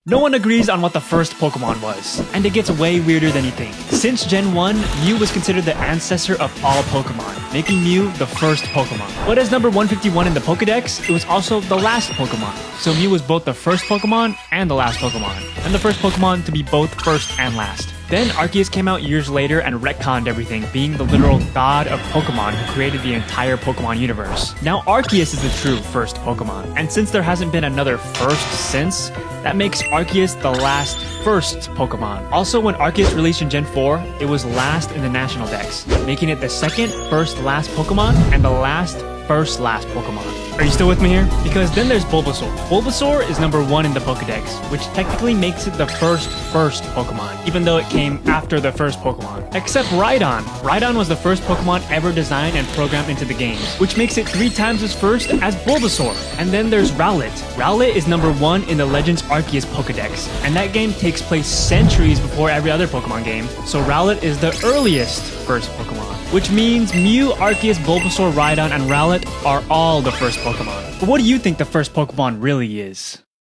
No one agrees on what the first Pokemon was, and it gets way weirder than you think. Since Gen 1, Mew was considered the ancestor of all Pokemon, making Mew the first Pokemon. But as number 151 in the Pokedex, it was also the last Pokemon. So Mew was both the first Pokemon and the last Pokemon, and the first Pokemon to be both first and last. Then Arceus came out years later and retconned everything, being the literal god of Pokemon who created the entire Pokemon universe. Now Arceus is the true first Pokemon, and since there hasn't been another first since, that makes Arceus the last first Pokemon. Also, when Arceus released in Gen 4, it was last in the National Dex, making it the second first last Pokemon and the last first last Pokemon. Are you still with me here? Because then there's Bulbasaur. Bulbasaur is number 1 in the Pokedex, which technically makes it the first Pokemon, even though it came after the first Pokemon. Except Rhydon. Rhydon was the first Pokemon ever designed and programmed into the game, which makes it 3 times as first as Bulbasaur. And then there's Rowlet. Rowlet is number 1 in the Legends Arceus Pokedex, and that game takes place centuries before every other Pokemon game, so Rowlet is the earliest first Pokemon. Which means Mew, Arceus, Bulbasaur, Rhydon, and Rowlet are all the first Pokemon. But what do you think the first Pokemon really is?